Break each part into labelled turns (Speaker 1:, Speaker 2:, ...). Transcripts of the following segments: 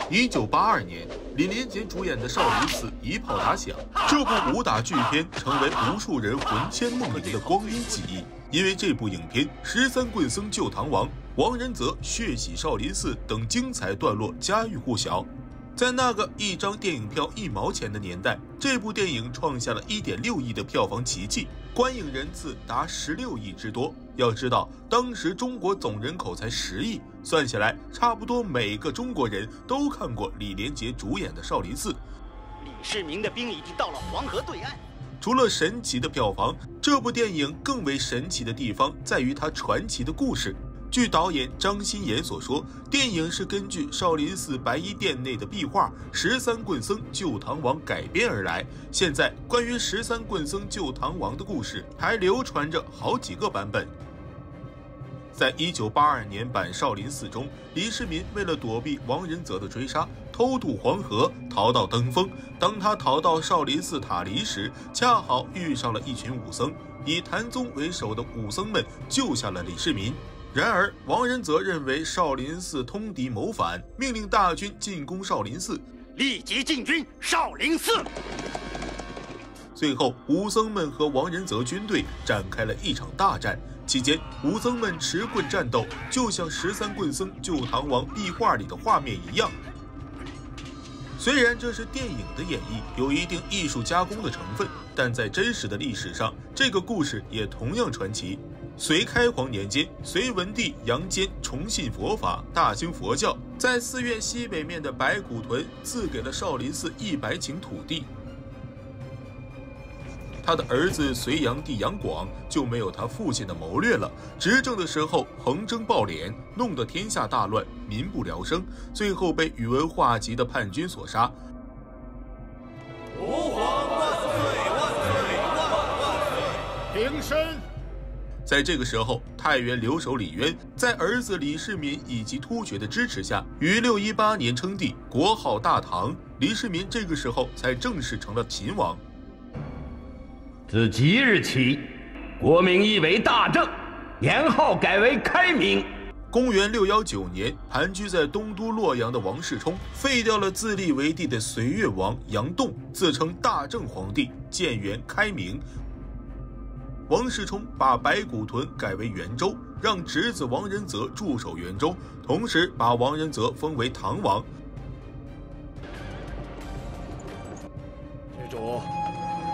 Speaker 1: 1982年，李连杰主演的《少林寺》一炮打响，这部武打巨片成为无数人魂牵梦萦的光阴记忆。因为这部影片13棍僧救唐王、王仁泽血洗少林寺等精彩段落家喻户晓。在那个一张电影票1毛钱的年代，这部电影创下了1.6亿的票房奇迹，观影人次达16亿之多。要知道，当时中国总人口才10亿，算起来，差不多每个中国人都看过李连杰主演的《少林寺》。
Speaker 2: 李世民的兵已经到了黄河对岸。
Speaker 1: 除了神奇的票房，这部电影更为神奇的地方在于它传奇的故事。据导演张新妍所说，电影是根据少林寺白衣殿内的壁画13棍僧救唐王改编而来。现在，关于13棍僧救唐王的故事还流传着好几个版本。在1982年版《少林寺》中，李世民为了躲避王仁泽的追杀，偷渡黄河，逃到登封。当他逃到少林寺塔离时，恰好遇上了一群武僧，以谭宗为首的武僧们救下了李世民。然而，王仁泽认为少林寺通敌谋反，命令大军进攻少林寺，
Speaker 2: 立即进军少林寺。
Speaker 1: 最后，武僧们和王仁泽军队展开了一场大战。期间，武僧们持棍战斗，就像13棍僧救唐王壁画里的画面一样。虽然这是电影的演绎，有一定艺术加工的成分，但在真实的历史上，这个故事也同样传奇。隋开皇年间，隋文帝杨坚崇信佛法，大兴佛教，在寺院西北面的白骨屯赐给了少林寺100顷土地。他的儿子隋炀帝杨广就没有他父亲的谋略了，执政的时候横征暴敛，弄得天下大乱，民不聊生，最后被宇文化及的叛军所杀。
Speaker 3: 吾皇万岁万岁万岁！平身。
Speaker 1: 在这个时候，太原留守李渊在儿子李世民以及突厥的支持下，于618年称帝，国号大唐。李世民这个时候才正式成了秦王。
Speaker 4: 自即日起，国名亦为大正，年号改为开明。
Speaker 1: 公元619年，盘踞在东都洛阳的王世充废掉了自立为帝的隋越王杨栋，自称大正皇帝，建元开明。王世充把白骨屯改为元州，让侄子王仁泽驻守元州，同时把王仁泽封为唐王。
Speaker 3: 施主，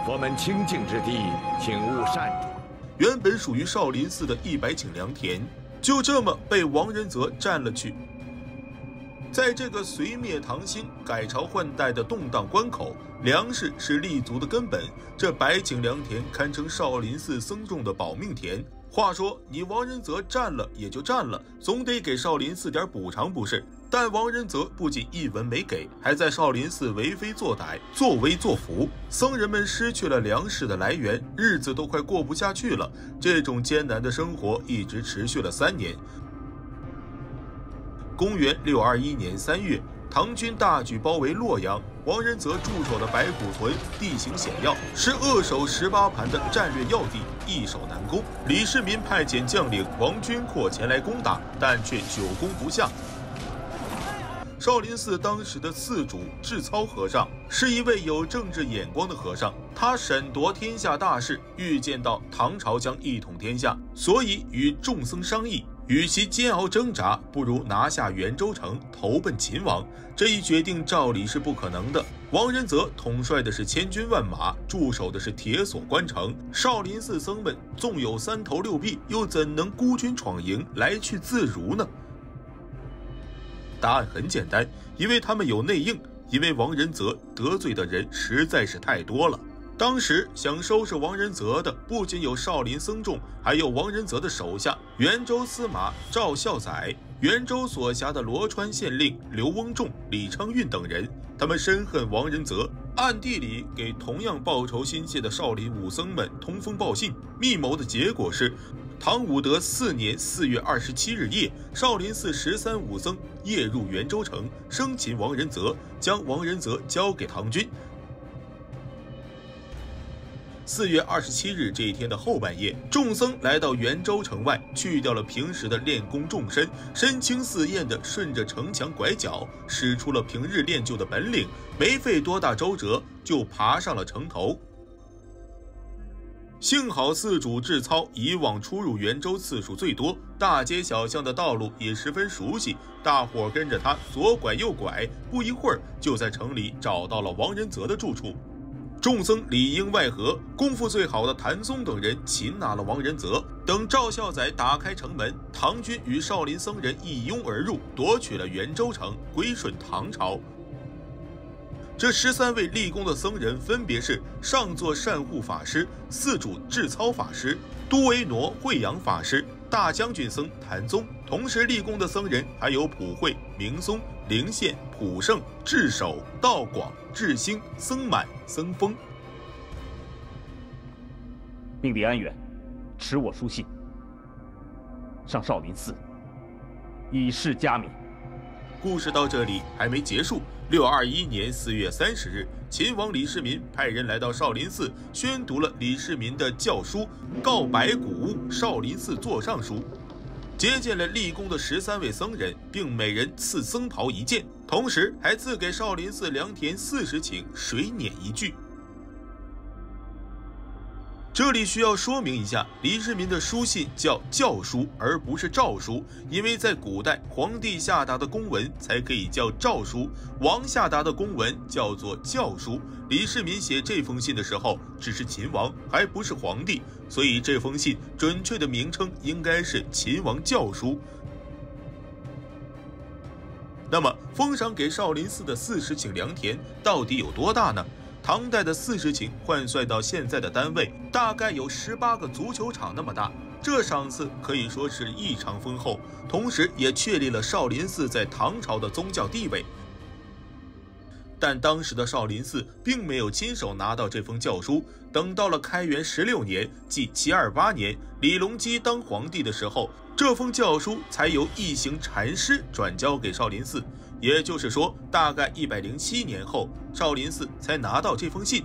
Speaker 3: 佛门清净之地，请勿擅闯。
Speaker 1: 原本属于少林寺的100顷良田，就这么被王仁泽占了去。在这个隋灭唐兴、改朝换代的动荡关口，粮食是立足的根本。这100顷良田堪称少林寺僧众的保命田。话说，你王仁泽占了也就占了，总得给少林寺点补偿不是？但王仁泽不仅一文没给，还在少林寺为非作歹、作威作福，僧人们失去了粮食的来源，日子都快过不下去了。这种艰难的生活一直持续了3年。公元621年3月，唐军大举包围洛阳，王仁泽驻守的白骨屯地形险要，是扼守18盘的战略要地，易守难攻。李世民派遣将领王君阔前来攻打，但却久攻不下。少林寺当时的寺主智操和尚是一位有政治眼光的和尚，他审夺天下大事，预见到唐朝将一统天下，所以与众僧商议，与其煎熬挣扎，不如拿下元州城，投奔秦王。这一决定照理是不可能的。王仁泽统帅的是千军万马，驻守的是铁锁关城，少林寺僧们纵有3头6臂，又怎能孤军闯营，来去自如呢？答案很简单，因为他们有内应，因为王仁泽得罪的人实在是太多了。当时想收拾王仁泽的不仅有少林僧众，还有王仁泽的手下元州司马赵孝载、元州所辖的罗川县令刘翁仲、李昌运等人。他们深恨王仁泽，暗地里给同样报仇心切的少林武僧们通风报信。密谋的结果是，唐武德4年4月27日夜，少林寺13武僧夜入元州城，生擒王仁泽，将王仁泽交给唐军。4月27日这一天的后半夜，众僧来到元州城外，去掉了平时的练功重身，身轻似燕地顺着城墙拐角，使出了平日练就的本领，没费多大周折就爬上了城头。幸好寺主智操以往出入元州次数最多，大街小巷的道路也十分熟悉，大伙跟着他左拐右拐，不一会儿就在城里找到了王仁泽的住处。众僧里应外合，功夫最好的谭松等人擒拿了王仁泽。等赵孝载打开城门，唐军与少林僧人一拥而入，夺取了元州城，归顺唐朝。这13位立功的僧人分别是上座善护法师、寺主智操法师、都维挪慧扬法师、大将军僧谭宗。同时立功的僧人还有普惠、明松、灵宪、普胜、智守、道广、智兴、僧满、僧风。
Speaker 5: 命令安远持我书信上少林寺，以示嘉勉。
Speaker 1: 故事到这里还没结束。621年4月30日，秦王李世民派人来到少林寺，宣读了李世民的教书《告白古物少林寺座上书》，接见了立功的13位僧人，并每人赐僧袍1件，同时还赐给少林寺良田40顷，水碾1具。这里需要说明一下，李世民的书信叫教书，而不是诏书，因为在古代，皇帝下达的公文才可以叫诏书，王下达的公文叫做教书。李世民写这封信的时候只是秦王，还不是皇帝，所以这封信准确的名称应该是秦王教书。那么封赏给少林寺的40顷良田到底有多大呢？唐代的40顷换算到现在的单位，大概有18个足球场那么大。这赏赐可以说是异常丰厚，同时也确立了少林寺在唐朝的宗教地位。但当时的少林寺并没有亲手拿到这封教书，等到了开元16年，即728年，李隆基当皇帝的时候，这封教书才由一行禅师转交给少林寺。也就是说，大概107年后，少林寺才拿到这封信。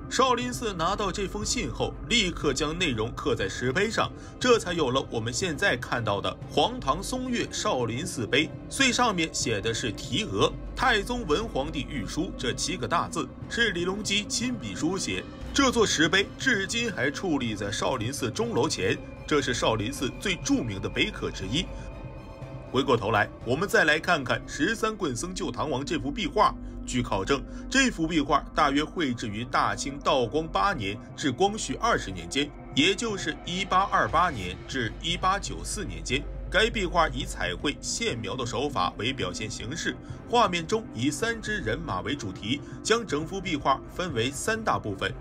Speaker 1: 少林寺拿到这封信后，立刻将内容刻在石碑上，这才有了我们现在看到的黄唐松岳少林寺碑。最上面写的是题额“太宗文皇帝御书”这7个大字，是李隆基亲笔书写。这座石碑至今还矗立在少林寺钟楼前，这是少林寺最著名的碑刻之一。回过头来，我们再来看看13棍僧救唐王这幅壁画。据考证，这幅壁画大约绘制于大清道光8年至光绪20年间，也就是1828年至1894年间。该壁画以彩绘线描的手法为表现形式，画面中以3只人马为主题，将整幅壁画分为3大部分。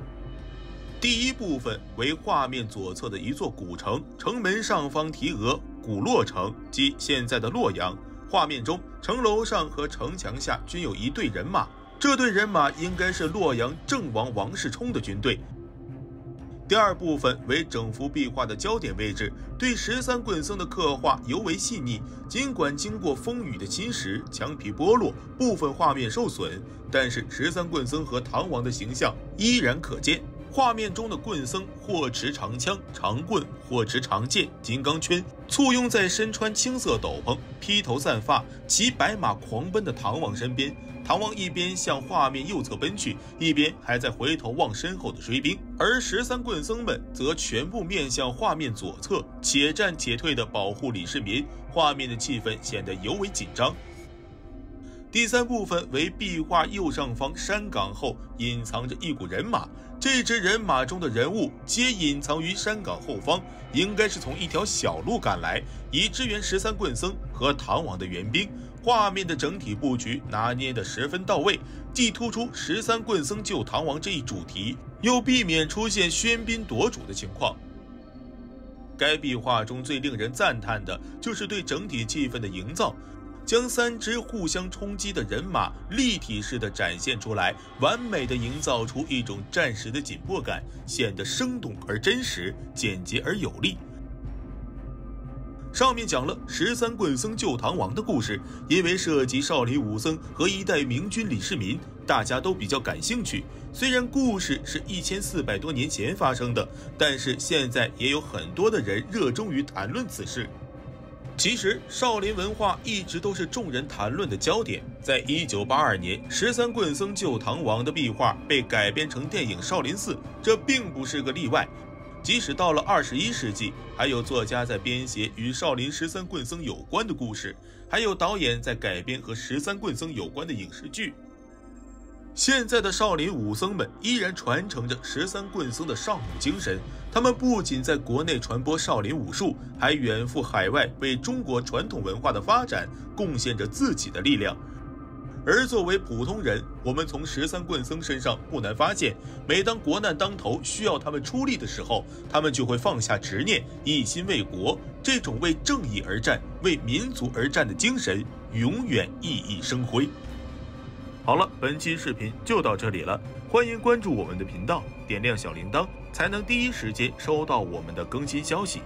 Speaker 1: 第一部分为画面左侧的一座古城，城门上方题额“古洛城”，即现在的洛阳。画面中，城楼上和城墙下均有一队人马，这队人马应该是洛阳郑王王世充的军队。第二部分为整幅壁画的焦点位置，对13棍僧的刻画尤为细腻。尽管经过风雨的侵蚀，墙皮剥落，部分画面受损，但是13棍僧和唐王的形象依然可见。画面中的棍僧或持长枪、长棍，或持长剑、金刚圈，簇拥在身穿青色斗篷、披头散发、骑白马狂奔的唐王身边。唐王一边向画面右侧奔去，一边还在回头望身后的追兵，而13棍僧们则全部面向画面左侧，且战且退地保护李世民。画面的气氛显得尤为紧张。第三部分为壁画右上方山岗后隐藏着一股人马，这支人马中的人物皆隐藏于山岗后方，应该是从一条小路赶来，以支援13棍僧和唐王的援兵。画面的整体布局拿捏得十分到位，既突出13棍僧救唐王这一主题，又避免出现喧宾夺主的情况。该壁画中最令人赞叹的就是对整体气氛的营造，将3支互相冲击的人马立体式的展现出来，完美的营造出一种战时的紧迫感，显得生动而真实，简洁而有力。上面讲了13棍僧救唐王的故事，因为涉及少林武僧和一代明君李世民，大家都比较感兴趣。虽然故事是1400多年前发生的，但是现在也有很多的人热衷于谈论此事。其实少林文化一直都是众人谈论的焦点。在1982年，13棍僧救唐王的壁画被改编成电影《少林寺》，这并不是个例外。即使到了21世纪，还有作家在编写与少林13棍僧有关的故事，还有导演在改编和13棍僧有关的影视剧。现在的少林武僧们依然传承着13棍僧的尚武精神，他们不仅在国内传播少林武术，还远赴海外为中国传统文化的发展贡献着自己的力量。而作为普通人，我们从13棍僧身上不难发现，每当国难当头需要他们出力的时候，他们就会放下执念，一心为国。这种为正义而战、为民族而战的精神永远熠熠生辉。好了，本期视频就到这里了，欢迎关注我们的频道，点亮小铃铛，才能第一时间收到我们的更新消息。